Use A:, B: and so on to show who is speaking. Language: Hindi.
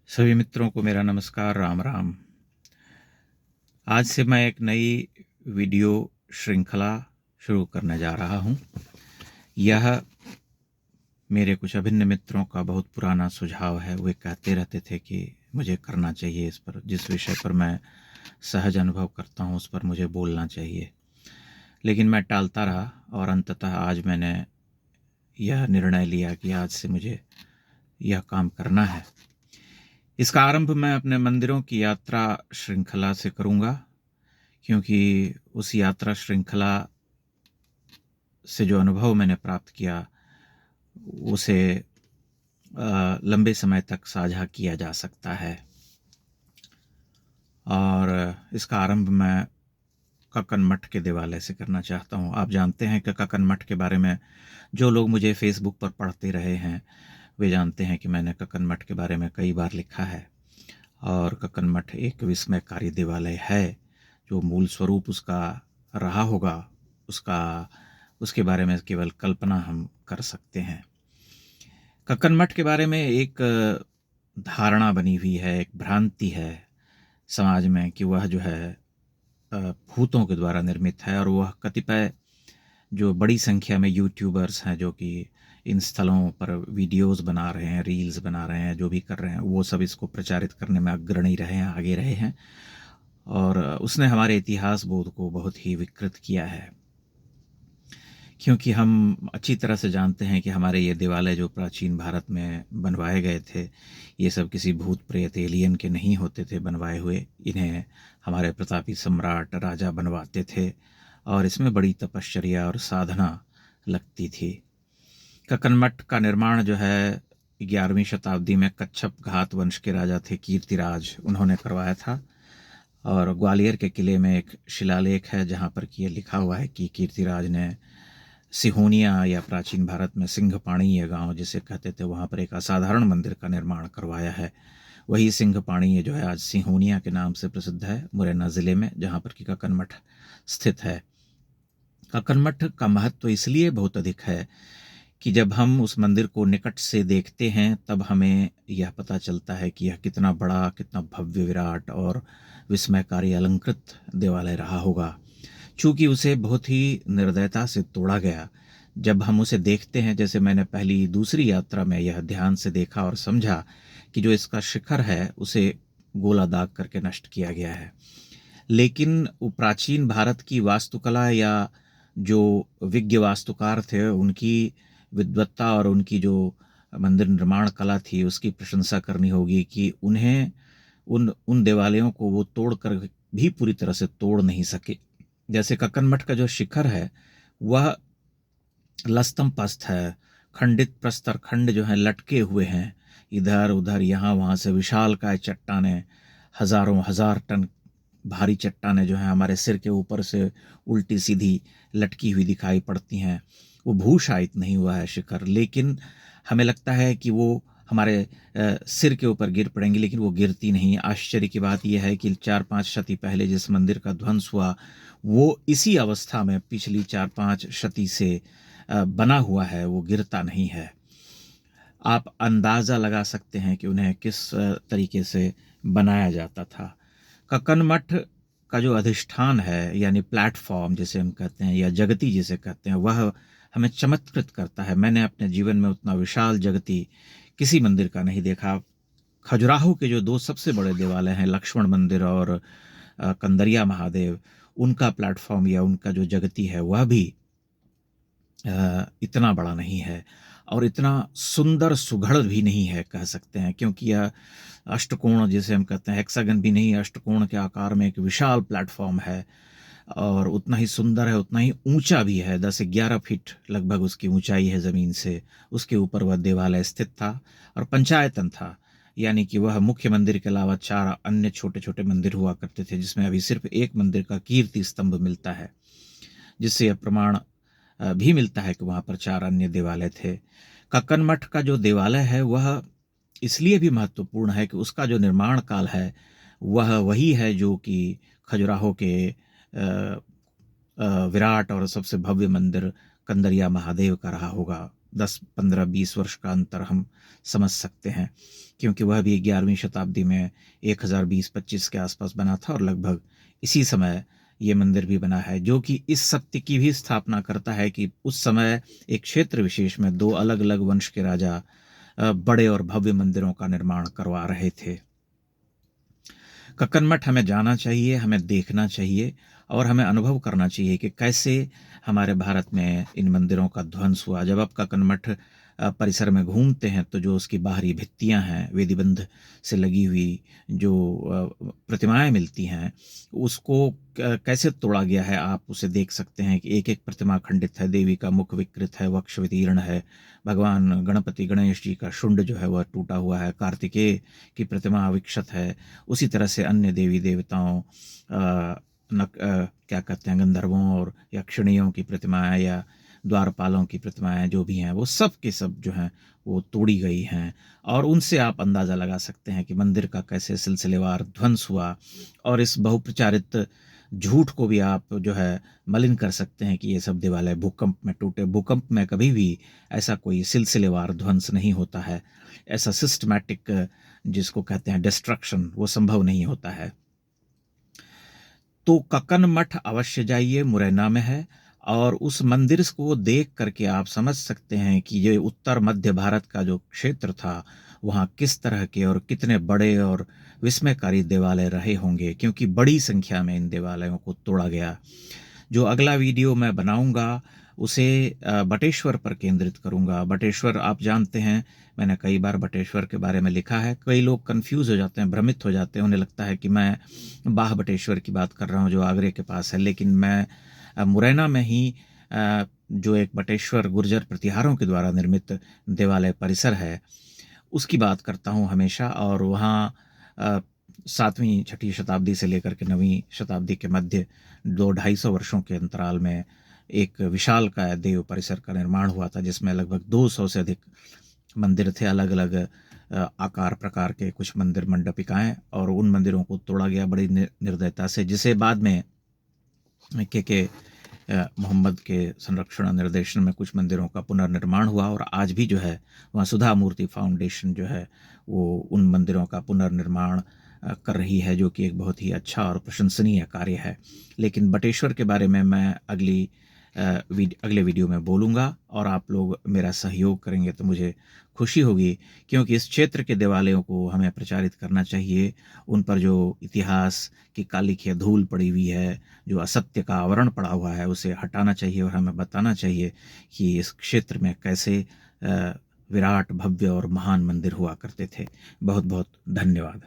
A: सभी मित्रों को मेरा नमस्कार, राम राम। आज से मैं एक नई वीडियो श्रृंखला शुरू करने जा रहा हूं। यह मेरे कुछ अभिन्न मित्रों का बहुत पुराना सुझाव है। वे कहते रहते थे कि मुझे करना चाहिए, इस पर जिस विषय पर मैं सहज अनुभव करता हूं उस पर मुझे बोलना चाहिए, लेकिन मैं टालता रहा और अंततः आज मैंने यह निर्णय लिया कि आज से मुझे यह काम करना है। इसका आरंभ मैं अपने मंदिरों की यात्रा श्रृंखला से करूंगा, क्योंकि उस यात्रा श्रृंखला से जो अनुभव मैंने प्राप्त किया उसे लंबे समय तक साझा किया जा सकता है। और इसका आरंभ मैं कक्कन मठ के देवालय से करना चाहता हूं। आप जानते हैं कि कक्कन मठ के बारे में जो लोग मुझे फेसबुक पर पढ़ते रहे हैं वे जानते हैं कि मैंने कक्कन मठ के बारे में कई बार लिखा है। और कक्कन मठ एक विस्मयकारी देवालय है। जो मूल स्वरूप उसका रहा होगा उसके बारे में केवल कल्पना हम कर सकते हैं। कक्कन मठ के बारे में एक धारणा बनी हुई है, एक भ्रांति है समाज में कि वह जो है भूतों के द्वारा निर्मित है। और वह कतिपय जो बड़ी संख्या में यूट्यूबर्स हैं जो कि इन स्थलों पर वीडियोस बना रहे हैं, रील्स बना रहे हैं, जो भी कर रहे हैं, वो सब इसको प्रचारित करने में अग्रणी रहे हैं, आगे रहे हैं। और उसने हमारे इतिहास बोध को बहुत ही विकृत किया है, क्योंकि हम अच्छी तरह से जानते हैं कि हमारे ये देवालय जो प्राचीन भारत में बनवाए गए थे, ये सब किसी भूत प्रेत एलियन के नहीं होते थे बनवाए हुए। इन्हें हमारे प्रतापी सम्राट राजा बनवाते थे और इसमें बड़ी तपश्चर्या और साधना लगती थी। कक्कन मठ का निर्माण जो है 11वीं शताब्दी में कच्छप घात वंश के राजा थे कीर्तिराज, उन्होंने करवाया था। और ग्वालियर के किले में एक शिलालेख है जहाँ पर कि ये लिखा हुआ है कि कीर्तिराज ने सिहोनिया या प्राचीन भारत में सिंहपाणी ये गांव जिसे कहते थे, वहाँ पर एक असाधारण मंदिर का निर्माण करवाया है। वही सिंहपाणी जो है आज सिहोनिया के नाम से प्रसिद्ध है, मुरैना ज़िले में, जहाँ पर कि कक्कन मठ स्थित है। कक्कन मठ का महत्व इसलिए बहुत अधिक है कि जब हम उस मंदिर को निकट से देखते हैं तब हमें यह पता चलता है कि यह कितना बड़ा, कितना भव्य, विराट और विस्मयकारी अलंकृत देवालय रहा होगा। चूँकि उसे बहुत ही निर्दयता से तोड़ा गया। जब हम उसे देखते हैं, जैसे मैंने पहली दूसरी यात्रा में यह ध्यान से देखा और समझा कि जो इसका शिखर है उसे गोला दाग करके नष्ट किया गया है। लेकिन वो प्राचीन भारत की वास्तुकला या जो विज्ञ वास्तुकार थे उनकी विद्वत्ता और उनकी जो मंदिर निर्माण कला थी उसकी प्रशंसा करनी होगी कि उन्हें उन देवालयों को वो तोड़ कर भी पूरी तरह से तोड़ नहीं सके। जैसे कक्कन मठ का जो शिखर है वह लस्तम पस्त है, खंडित प्रस्तर खंड जो है लटके हुए हैं इधर उधर, यहाँ वहाँ से विशालकाय चट्टानें, हजारों हजार टन भारी चट्टानें जो हैं हमारे सिर के ऊपर से उल्टी सीधी लटकी हुई दिखाई पड़ती हैं। वो भूशायित नहीं हुआ है शिखर, लेकिन हमें लगता है कि वो हमारे सिर के ऊपर गिर पड़ेंगी, लेकिन वो गिरती नहीं। आश्चर्य की बात यह है कि 4-5 शती पहले जिस मंदिर का ध्वंस हुआ वो इसी अवस्था में पिछली 4-5 शती से बना हुआ है, वो गिरता नहीं है। आप अंदाज़ा लगा सकते हैं कि उन्हें किस तरीके से बनाया जाता था। कक्कन मठ का जो अधिष्ठान है यानी प्लेटफॉर्म जिसे हम कहते हैं या जगती जिसे कहते हैं, वह हमें चमत्कृत करता है। मैंने अपने जीवन में उतना विशाल जगती किसी मंदिर का नहीं देखा। खजुराहो के जो 2 सबसे बड़े देवालय हैं, लक्ष्मण मंदिर और कंदरिया महादेव, उनका प्लेटफॉर्म या उनका जो जगती है वह भी इतना बड़ा नहीं है और इतना सुंदर सुघड़ भी नहीं है कह सकते हैं, क्योंकि यह अष्टकोण जिसे हम कहते हैं, हेक्सागन भी नहीं, अष्टकोण के आकार में एक विशाल प्लेटफॉर्म है और उतना ही सुंदर है, उतना ही ऊंचा भी है। 10-11 फीट लगभग उसकी ऊंचाई है ज़मीन से। उसके ऊपर वह देवालय स्थित था और पंचायतन था, यानी कि वह मुख्य मंदिर के अलावा 4 अन्य छोटे छोटे मंदिर हुआ करते थे, जिसमें अभी सिर्फ एक मंदिर का कीर्ति स्तंभ मिलता है, जिससे यह प्रमाण भी मिलता है कि वहाँ पर 4 अन्य देवालय थे। कक्कन मठ का जो देवालय है वह इसलिए भी महत्वपूर्ण है कि उसका जो निर्माण काल है वह वही है जो कि खजुराहो के विराट और सबसे भव्य मंदिर कंदरिया महादेव का रहा होगा। 10, 15, 20 वर्ष का अंतर हम समझ सकते हैं, क्योंकि वह भी 11वीं शताब्दी में 1020-25 के आसपास बना था और लगभग इसी समय ये मंदिर भी बना है, जो कि इस सत्य की भी स्थापना करता है कि उस समय एक क्षेत्र विशेष में 2 अलग-अलग वंश के राजा बड़े और भव्य मंदिरों का निर्माण करवा रहे थे। कक्कन मठ हमें जाना चाहिए, हमें देखना चाहिए और हमें अनुभव करना चाहिए कि कैसे हमारे भारत में इन मंदिरों का ध्वंस हुआ। जब आप कक्कन मठ परिसर में घूमते हैं तो जो उसकी बाहरी भित्तियां हैं, वेदीबंध से लगी हुई जो प्रतिमाएं मिलती हैं, उसको कैसे तोड़ा गया है आप उसे देख सकते हैं कि एक एक प्रतिमा खंडित है, देवी का मुख विकृत है, वक्ष विदीर्ण है, भगवान गणपति गणेश जी का शुंड जो है वह टूटा हुआ है, कार्तिकेय की प्रतिमा विक्षत है। उसी तरह से अन्य देवी देवताओं क्या कहते हैं, गंधर्वों और यक्षिणियों की प्रतिमाएं या द्वारपालों की प्रतिमाएं जो भी हैं, वो सब के सब जो हैं वो तोड़ी गई हैं। और उनसे आप अंदाज़ा लगा सकते हैं कि मंदिर का कैसे सिलसिलेवार ध्वंस हुआ। और इस बहुप्रचारित झूठ को भी आप जो है मलिन कर सकते हैं कि ये सब देवालय भूकंप में टूटे। भूकंप में कभी भी ऐसा कोई सिलसिलेवार ध्वंस नहीं होता है, ऐसा सिस्टमैटिक जिसको कहते हैं डिस्ट्रक्शन, वो संभव नहीं होता है। तो कक्कन मठ अवश्य जाइए, मुरैना में है, और उस मंदिर को देख करके आप समझ सकते हैं कि ये उत्तर मध्य भारत का जो क्षेत्र था वहाँ किस तरह के और कितने बड़े और विस्मयकारी देवालय रहे होंगे, क्योंकि बड़ी संख्या में इन देवालयों को तोड़ा गया। जो अगला वीडियो मैं बनाऊंगा उसे बटेश्वर पर केंद्रित करूंगा। बटेश्वर आप जानते हैं, मैंने कई बार बटेश्वर के बारे में लिखा है। कई लोग कंफ्यूज हो जाते हैं, भ्रमित हो जाते हैं, उन्हें लगता है कि मैं बाह बटेश्वर की बात कर रहा हूं जो आगरे के पास है, लेकिन मैं मुरैना में ही जो एक बटेश्वर गुर्जर प्रतिहारों के द्वारा निर्मित देवालय परिसर है उसकी बात करता हूँ हमेशा। और वहाँ 7वीं 6ठी शताब्दी से लेकर के 9वीं शताब्दी के मध्य 200-250 वर्षों के अंतराल में एक विशाल का देव परिसर का निर्माण हुआ था, जिसमें लगभग 200 से अधिक मंदिर थे, अलग अलग आकार प्रकार के, कुछ मंदिर मंडपिकाएं, और उन मंदिरों को तोड़ा गया बड़ी निर्दयता से, जिसे बाद में के मोहम्मद के संरक्षण और निर्देशन में कुछ मंदिरों का पुनर्निर्माण हुआ। और आज भी जो है वहाँ सुधा मूर्ति फाउंडेशन जो है वो उन मंदिरों का पुनर्निर्माण कर रही है, जो कि एक बहुत ही अच्छा और प्रशंसनीय कार्य है। लेकिन बटेश्वर के बारे में मैं अगले वीडियो में बोलूँगा, और आप लोग मेरा सहयोग करेंगे तो मुझे खुशी होगी, क्योंकि इस क्षेत्र के देवालयों को हमें प्रचारित करना चाहिए। उन पर जो इतिहास की काली की धूल पड़ी हुई है, जो असत्य का आवरण पड़ा हुआ है, उसे हटाना चाहिए और हमें बताना चाहिए कि इस क्षेत्र में कैसे विराट भव्य और महान मंदिर हुआ करते थे। बहुत बहुत धन्यवाद।